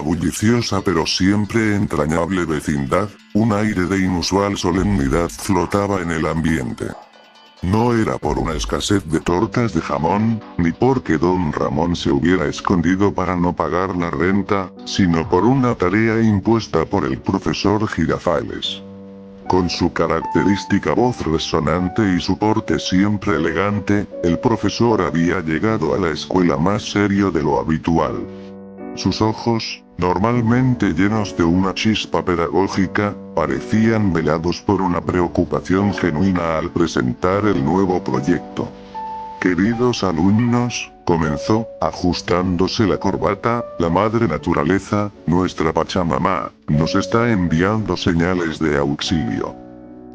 bulliciosa pero siempre entrañable vecindad, un aire de inusual solemnidad flotaba en el ambiente. No era por una escasez de tortas de jamón, ni porque don Ramón se hubiera escondido para no pagar la renta, sino por una tarea impuesta por el profesor Girafales. Con su característica voz resonante y su porte siempre elegante, el profesor había llegado a la escuela más serio de lo habitual. Sus ojos, normalmente llenos de una chispa pedagógica, parecían velados por una preocupación genuina al presentar el nuevo proyecto. Queridos alumnos, comenzó, ajustándose la corbata, la madre naturaleza, nuestra Pachamamá, nos está enviando señales de auxilio.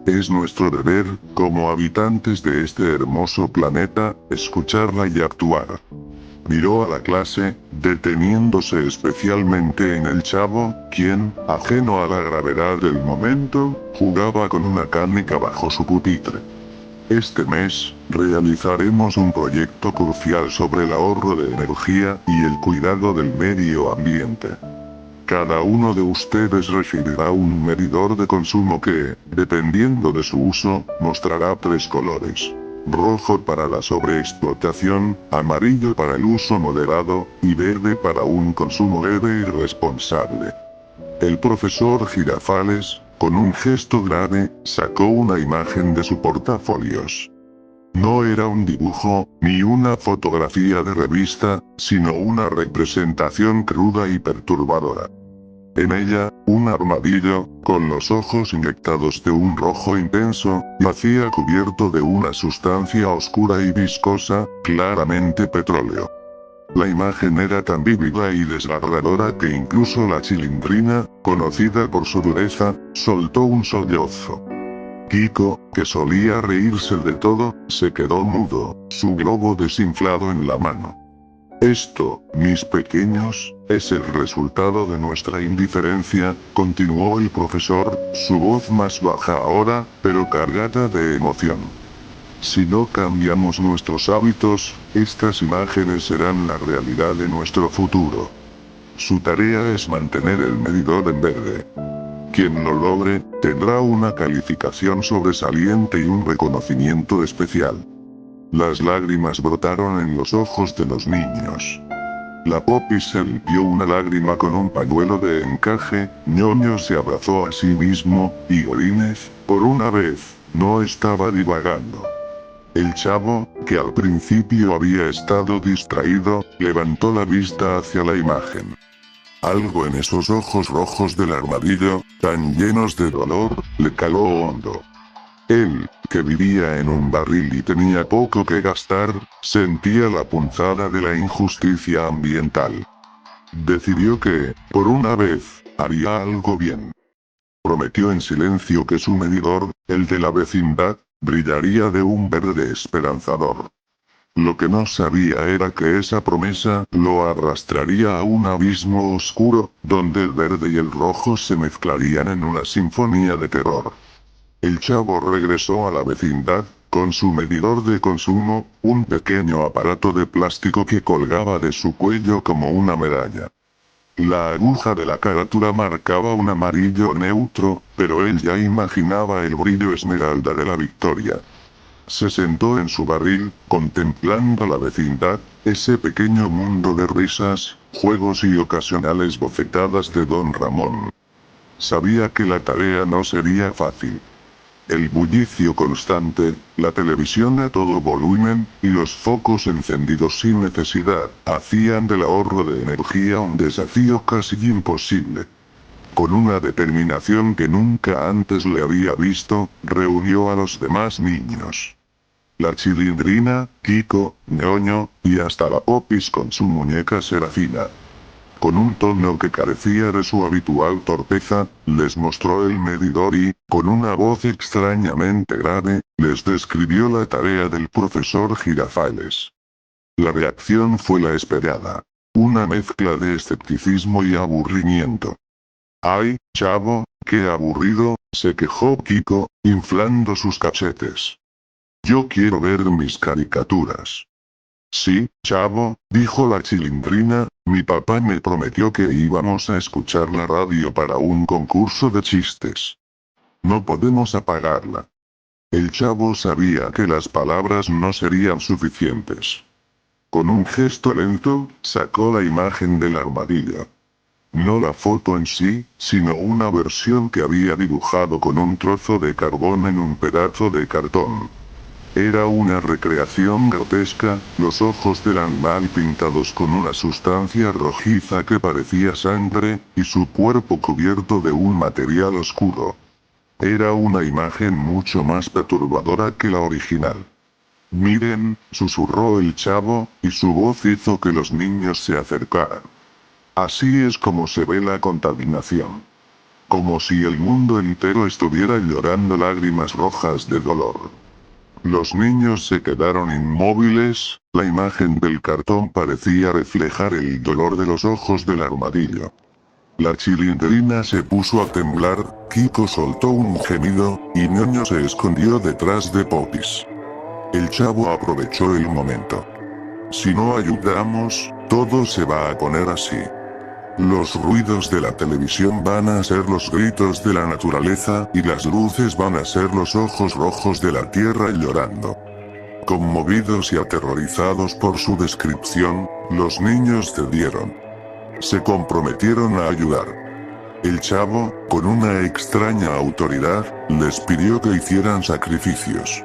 Es nuestro deber, como habitantes de este hermoso planeta, escucharla y actuar. Miró a la clase, deteniéndose especialmente en el chavo, quien, ajeno a la gravedad del momento, jugaba con una canica bajo su pupitre. Este mes, realizaremos un proyecto crucial sobre el ahorro de energía y el cuidado del medio ambiente. Cada uno de ustedes recibirá un medidor de consumo que, dependiendo de su uso, mostrará 3 colores. Rojo para la sobreexplotación, amarillo para el uso moderado, y verde para un consumo leve y responsable. El profesor Girafales, con un gesto grave, sacó una imagen de su portafolios. No era un dibujo, ni una fotografía de revista, sino una representación cruda y perturbadora. En ella, un armadillo, con los ojos inyectados de un rojo intenso, yacía cubierto de una sustancia oscura y viscosa, claramente petróleo. La imagen era tan vívida y desgarradora que incluso la Chilindrina, conocida por su dureza, soltó un sollozo. Kiko, que solía reírse de todo, se quedó mudo, su globo desinflado en la mano. Esto, mis pequeños, es el resultado de nuestra indiferencia, continuó el profesor, su voz más baja ahora, pero cargada de emoción. Si no cambiamos nuestros hábitos, estas imágenes serán la realidad de nuestro futuro. Su tarea es mantener el medidor en verde. Quien lo logre, tendrá una calificación sobresaliente y un reconocimiento especial. Las lágrimas brotaron en los ojos de los niños. La Poppy se limpió una lágrima con un pañuelo de encaje, ñoño se abrazó a sí mismo, y Gorínez, por una vez, no estaba divagando. El chavo, que al principio había estado distraído, levantó la vista hacia la imagen. Algo en esos ojos rojos del armadillo, tan llenos de dolor, le caló hondo. Él, que vivía en un barril y tenía poco que gastar, sentía la punzada de la injusticia ambiental. Decidió que, por una vez, haría algo bien. Prometió en silencio que su medidor, el de la vecindad, brillaría de un verde esperanzador. Lo que no sabía era que esa promesa lo arrastraría a un abismo oscuro, donde el verde y el rojo se mezclarían en una sinfonía de terror. El chavo regresó a la vecindad, con su medidor de consumo, un pequeño aparato de plástico que colgaba de su cuello como una medalla. La aguja de la carátula marcaba un amarillo neutro, pero él ya imaginaba el brillo esmeralda de la victoria. Se sentó en su barril, contemplando la vecindad, ese pequeño mundo de risas, juegos y ocasionales bofetadas de don Ramón. Sabía que la tarea no sería fácil. El bullicio constante, la televisión a todo volumen, y los focos encendidos sin necesidad, hacían del ahorro de energía un desafío casi imposible. Con una determinación que nunca antes le había visto, reunió a los demás niños. La Chilindrina, Kiko, ñoño, y hasta la Popis con su muñeca Serafina. Con un tono que carecía de su habitual torpeza, les mostró el medidor y, con una voz extrañamente grave, les describió la tarea del profesor Girafales. La reacción fue la esperada. Una mezcla de escepticismo y aburrimiento. «Ay, chavo, qué aburrido», se quejó Kiko, inflando sus cachetes. «Yo quiero ver mis caricaturas». Sí, chavo, dijo la Chilindrina, mi papá me prometió que íbamos a escuchar la radio para un concurso de chistes. No podemos apagarla. El chavo sabía que las palabras no serían suficientes. Con un gesto lento, sacó la imagen del armadillo. No la foto en sí, sino una versión que había dibujado con un trozo de carbón en un pedazo de cartón. Era una recreación grotesca, los ojos del animal pintados con una sustancia rojiza que parecía sangre, y su cuerpo cubierto de un material oscuro. Era una imagen mucho más perturbadora que la original. Miren, susurró el chavo, y su voz hizo que los niños se acercaran. Así es como se ve la contaminación. Como si el mundo entero estuviera llorando lágrimas rojas de dolor. Los niños se quedaron inmóviles, la imagen del cartón parecía reflejar el dolor de los ojos del armadillo. La Chilindrina se puso a temblar, Kiko soltó un gemido, y Ñoño se escondió detrás de Popis. El chavo aprovechó el momento. Si no ayudamos, todo se va a poner así. Los ruidos de la televisión van a ser los gritos de la naturaleza y las luces van a ser los ojos rojos de la tierra llorando. Conmovidos y aterrorizados por su descripción, los niños cedieron. Se comprometieron a ayudar. El chavo, con una extraña autoridad, les pidió que hicieran sacrificios.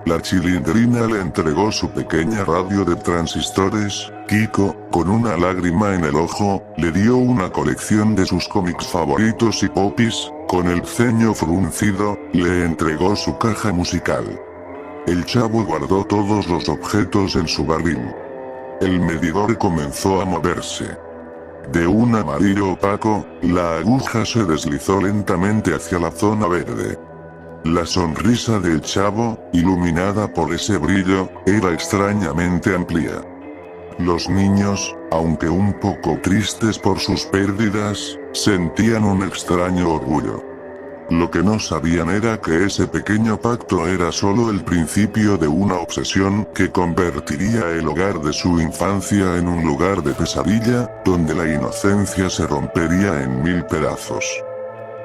La Chilindrina le entregó su pequeña radio de transistores, Kiko, con una lágrima en el ojo, le dio una colección de sus cómics favoritos y Popis, con el ceño fruncido, le entregó su caja musical. El chavo guardó todos los objetos en su barril. El medidor comenzó a moverse. De un amarillo opaco, la aguja se deslizó lentamente hacia la zona verde. La sonrisa del chavo, iluminada por ese brillo, era extrañamente amplia. Los niños, aunque un poco tristes por sus pérdidas, sentían un extraño orgullo. Lo que no sabían era que ese pequeño pacto era solo el principio de una obsesión que convertiría el hogar de su infancia en un lugar de pesadilla, donde la inocencia se rompería en mil pedazos.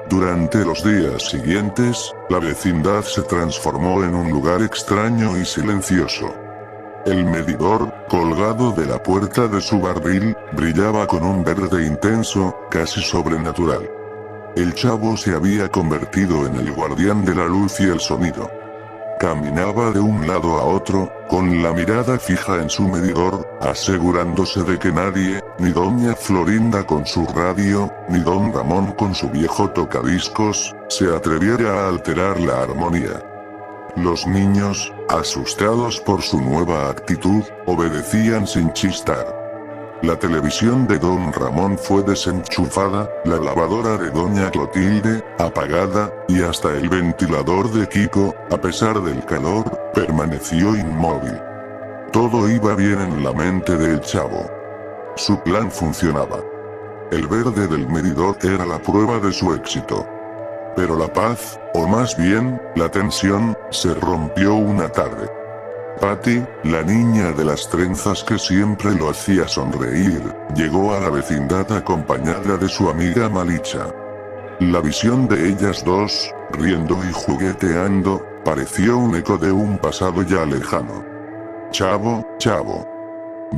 Durante los días siguientes, la vecindad se transformó en un lugar extraño y silencioso. El medidor, colgado de la puerta de su barril, brillaba con un verde intenso, casi sobrenatural. El chavo se había convertido en el guardián de la luz y el sonido. Caminaba de un lado a otro, con la mirada fija en su medidor, asegurándose de que nadie, ni doña Florinda con su radio, ni don Ramón con su viejo tocadiscos, se atreviera a alterar la armonía. Los niños, asustados por su nueva actitud, obedecían sin chistar. La televisión de don Ramón fue desenchufada, la lavadora de doña Clotilde, apagada, y hasta el ventilador de Kiko, a pesar del calor, permaneció inmóvil. Todo iba bien en la mente del chavo. Su plan funcionaba. El verde del medidor era la prueba de su éxito. Pero la paz, o más bien, la tensión, se rompió una tarde. Patty, la niña de las trenzas que siempre lo hacía sonreír, llegó a la vecindad acompañada de su amiga Malicha. La visión de ellas dos, riendo y jugueteando, pareció un eco de un pasado ya lejano. Chavo, chavo.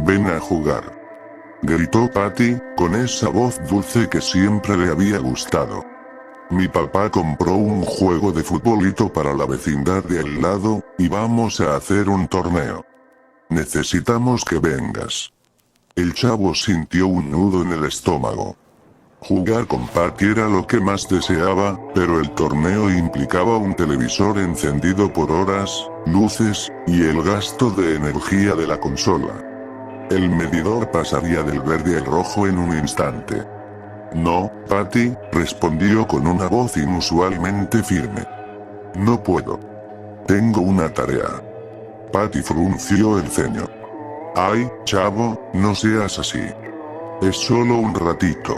Ven a jugar. Gritó Patty, con esa voz dulce que siempre le había gustado. Mi papá compró un juego de futbolito para la vecindad de al lado, y vamos a hacer un torneo. Necesitamos que vengas. El chavo sintió un nudo en el estómago. Jugar con Patty era lo que más deseaba, pero el torneo implicaba un televisor encendido por horas, luces, y el gasto de energía de la consola. El medidor pasaría del verde al rojo en un instante. No, Patty, respondió con una voz inusualmente firme. No puedo. Tengo una tarea. Patty frunció el ceño. Ay, chavo, no seas así. Es solo un ratito.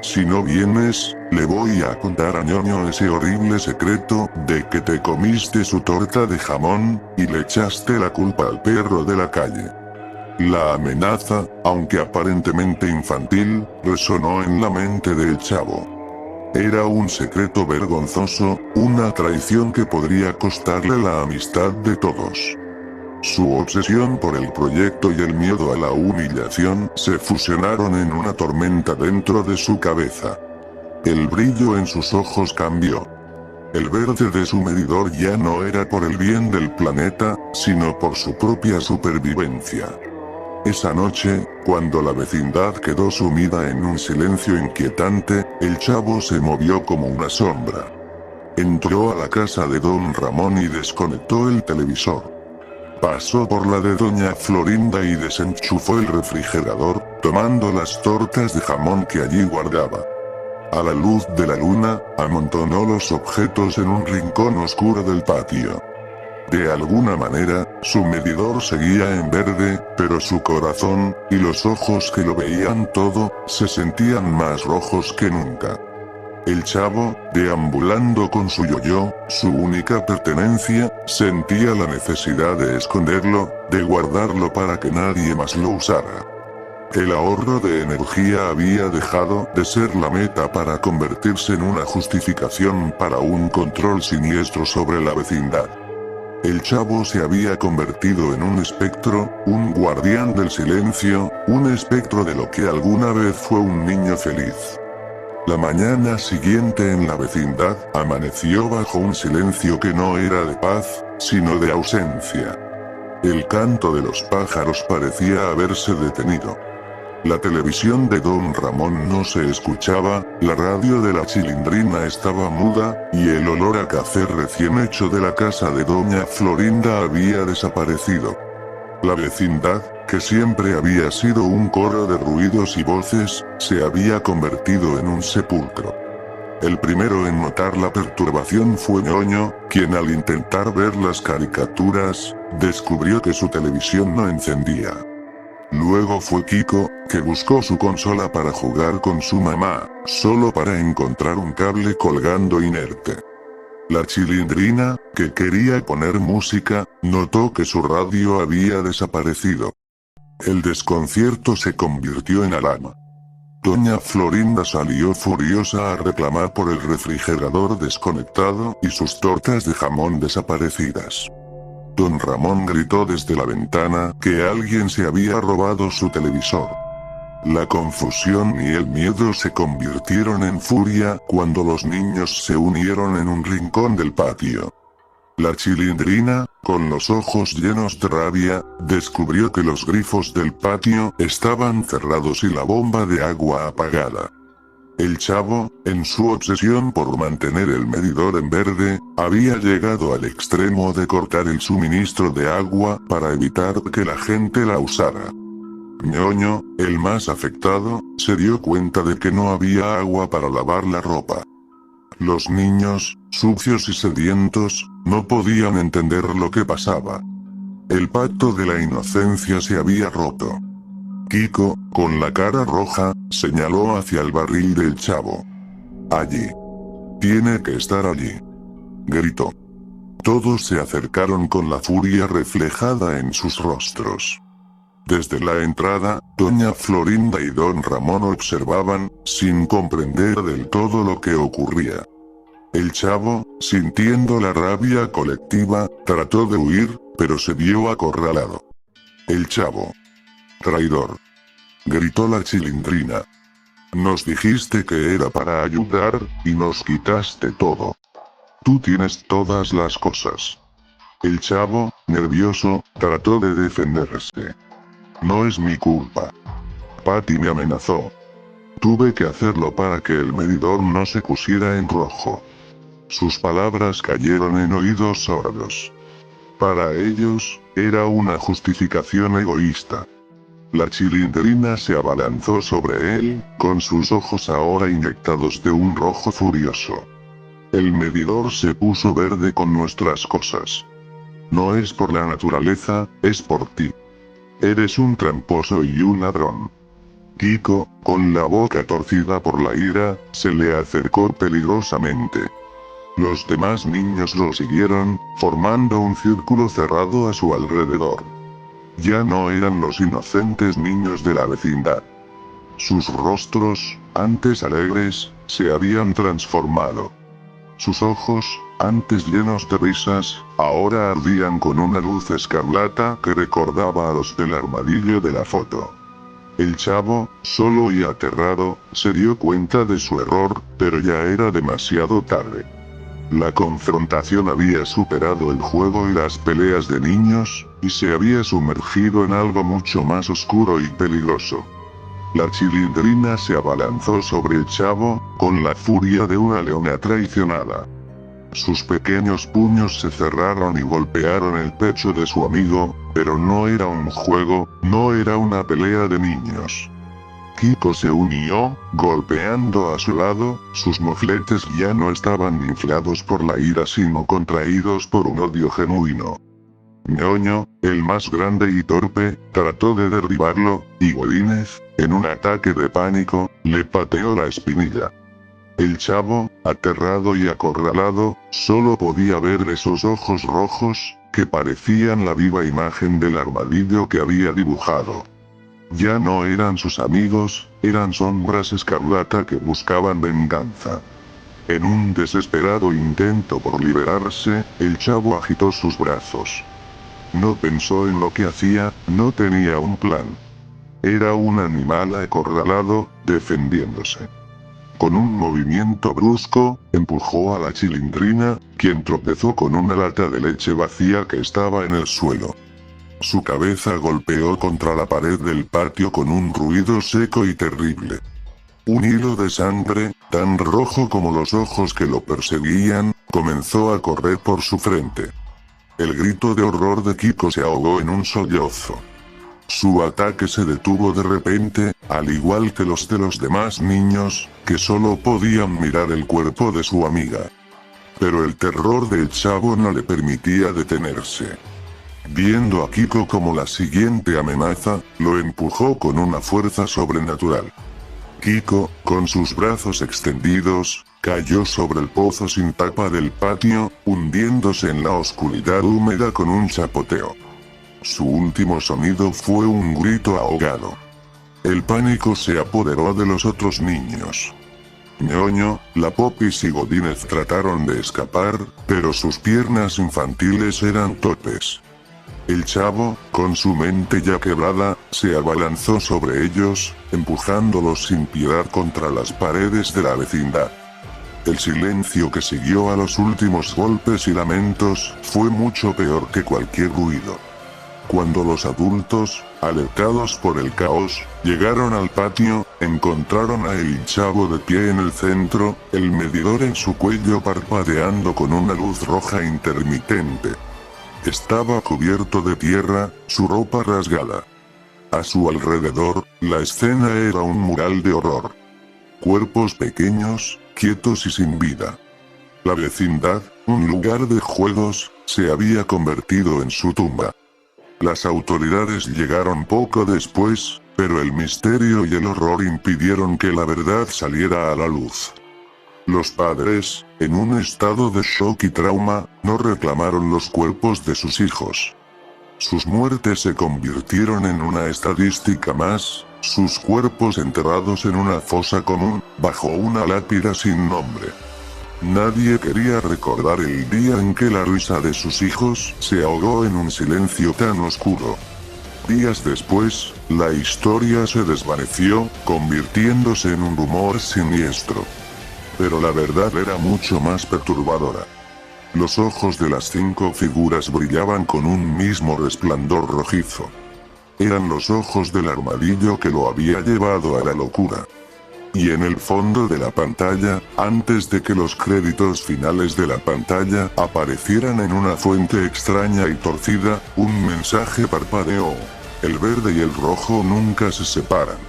Si no vienes, le voy a contar a Ñoño ese horrible secreto de que te comiste su torta de jamón, y le echaste la culpa al perro de la calle. La amenaza, aunque aparentemente infantil, resonó en la mente del chavo. Era un secreto vergonzoso, una traición que podría costarle la amistad de todos. Su obsesión por el proyecto y el miedo a la humillación se fusionaron en una tormenta dentro de su cabeza. El brillo en sus ojos cambió. El verde de su medidor ya no era por el bien del planeta, sino por su propia supervivencia. Esa noche, cuando la vecindad quedó sumida en un silencio inquietante, el chavo se movió como una sombra. Entró a la casa de don Ramón y desconectó el televisor. Pasó por la de doña Florinda y desenchufó el refrigerador, tomando las tortas de jamón que allí guardaba. A la luz de la luna, amontonó los objetos en un rincón oscuro del patio. De alguna manera, su medidor seguía en verde, pero su corazón, y los ojos que lo veían todo, se sentían más rojos que nunca. El chavo, deambulando con su yoyo, su única pertenencia, sentía la necesidad de esconderlo, de guardarlo para que nadie más lo usara. El ahorro de energía había dejado de ser la meta para convertirse en una justificación para un control siniestro sobre la vecindad. El chavo se había convertido en un espectro, un guardián del silencio, un espectro de lo que alguna vez fue un niño feliz. La mañana siguiente en la vecindad, amaneció bajo un silencio que no era de paz, sino de ausencia. El canto de los pájaros parecía haberse detenido. La televisión de don Ramón no se escuchaba, la radio de la Chilindrina estaba muda, y el olor a café recién hecho de la casa de doña Florinda había desaparecido. La vecindad, que siempre había sido un coro de ruidos y voces, se había convertido en un sepulcro. El primero en notar la perturbación fue Ñoño, quien al intentar ver las caricaturas, descubrió que su televisión no encendía. Luego fue Kiko, que buscó su consola para jugar con su mamá, solo para encontrar un cable colgando inerte. La Chilindrina, que quería poner música, notó que su radio había desaparecido. El desconcierto se convirtió en alarma. Doña Florinda salió furiosa a reclamar por el refrigerador desconectado y sus tortas de jamón desaparecidas. Don Ramón gritó desde la ventana que alguien se había robado su televisor. La confusión y el miedo se convirtieron en furia cuando los niños se unieron en un rincón del patio. La Chilindrina, con los ojos llenos de rabia, descubrió que los grifos del patio estaban cerrados y la bomba de agua apagada. El chavo, en su obsesión por mantener el medidor en verde, había llegado al extremo de cortar el suministro de agua para evitar que la gente la usara. Ñoño, el más afectado, se dio cuenta de que no había agua para lavar la ropa. Los niños, sucios y sedientos, no podían entender lo que pasaba. El pacto de la inocencia se había roto. Kiko, con la cara roja, señaló hacia el barril del chavo. Allí. Tiene que estar allí. Gritó. Todos se acercaron con la furia reflejada en sus rostros. Desde la entrada, doña Florinda y don Ramón observaban, sin comprender del todo lo que ocurría. El chavo, sintiendo la rabia colectiva, trató de huir, pero se vio acorralado. El chavo. Traidor. Gritó la Chilindrina. Nos dijiste que era para ayudar, y nos quitaste todo. Tú tienes todas las cosas. El chavo, nervioso, trató de defenderse. No es mi culpa. Patty me amenazó. Tuve que hacerlo para que el medidor no se pusiera en rojo. Sus palabras cayeron en oídos sordos. Para ellos, era una justificación egoísta. La Chilindrina se abalanzó sobre él, con sus ojos ahora inyectados de un rojo furioso. El medidor se puso verde con nuestras cosas. No es por la naturaleza, es por ti. Eres un tramposo y un ladrón. Kiko, con la boca torcida por la ira, se le acercó peligrosamente. Los demás niños lo siguieron, formando un círculo cerrado a su alrededor. Ya no eran los inocentes niños de la vecindad. Sus rostros, antes alegres, se habían transformado. Sus ojos, antes llenos de risas, ahora ardían con una luz escarlata que recordaba a los del armadillo de la foto. El chavo, solo y aterrado, se dio cuenta de su error, pero ya era demasiado tarde. La confrontación había superado el juego y las peleas de niños, y se había sumergido en algo mucho más oscuro y peligroso. La Chilindrina se abalanzó sobre el chavo, con la furia de una leona traicionada. Sus pequeños puños se cerraron y golpearon el pecho de su amigo, pero no era un juego, no era una pelea de niños. Kiko se unió, golpeando a su lado, sus mofletes ya no estaban inflados por la ira sino contraídos por un odio genuino. Ñoño, el más grande y torpe, trató de derribarlo, y Godínez, en un ataque de pánico, le pateó la espinilla. El chavo, aterrado y acorralado, solo podía ver esos ojos rojos, que parecían la viva imagen del armadillo que había dibujado. Ya no eran sus amigos, eran sombras escarlata que buscaban venganza. En un desesperado intento por liberarse, el chavo agitó sus brazos. No pensó en lo que hacía, no tenía un plan. Era un animal acorralado, defendiéndose. Con un movimiento brusco, empujó a la Chilindrina, quien tropezó con una lata de leche vacía que estaba en el suelo. Su cabeza golpeó contra la pared del patio con un ruido seco y terrible. Un hilo de sangre, tan rojo como los ojos que lo perseguían, comenzó a correr por su frente. El grito de horror de Kiko se ahogó en un sollozo. Su ataque se detuvo de repente, al igual que los de los demás niños, que solo podían mirar el cuerpo de su amiga. Pero el terror del chavo no le permitía detenerse. Viendo a Kiko como la siguiente amenaza, lo empujó con una fuerza sobrenatural. Kiko, con sus brazos extendidos, cayó sobre el pozo sin tapa del patio, hundiéndose en la oscuridad húmeda con un chapoteo. Su último sonido fue un grito ahogado. El pánico se apoderó de los otros niños. Ñoño, la Popis y Godínez trataron de escapar, pero sus piernas infantiles eran torpes. El chavo, con su mente ya quebrada, se abalanzó sobre ellos, empujándolos sin piedad contra las paredes de la vecindad. El silencio que siguió a los últimos golpes y lamentos, fue mucho peor que cualquier ruido. Cuando los adultos, alertados por el caos, llegaron al patio, encontraron a el chavo de pie en el centro, el medidor en su cuello parpadeando con una luz roja intermitente. Estaba cubierto de tierra, su ropa rasgada. A su alrededor, la escena era un mural de horror. Cuerpos pequeños, quietos y sin vida. La vecindad, un lugar de juegos, se había convertido en su tumba. Las autoridades llegaron poco después, pero el misterio y el horror impidieron que la verdad saliera a la luz. Los padres, en un estado de shock y trauma, no reclamaron los cuerpos de sus hijos. Sus muertes se convirtieron en una estadística más, sus cuerpos enterrados en una fosa común, bajo una lápida sin nombre. Nadie quería recordar el día en que la risa de sus hijos se ahogó en un silencio tan oscuro. Días después, la historia se desvaneció, convirtiéndose en un rumor siniestro. Pero la verdad era mucho más perturbadora. Los ojos de las 5 figuras brillaban con un mismo resplandor rojizo. Eran los ojos del armadillo que lo había llevado a la locura. Y en el fondo de la pantalla, antes de que los créditos finales de la pantalla aparecieran en una fuente extraña y torcida, un mensaje parpadeó. El verde y el rojo nunca se separan.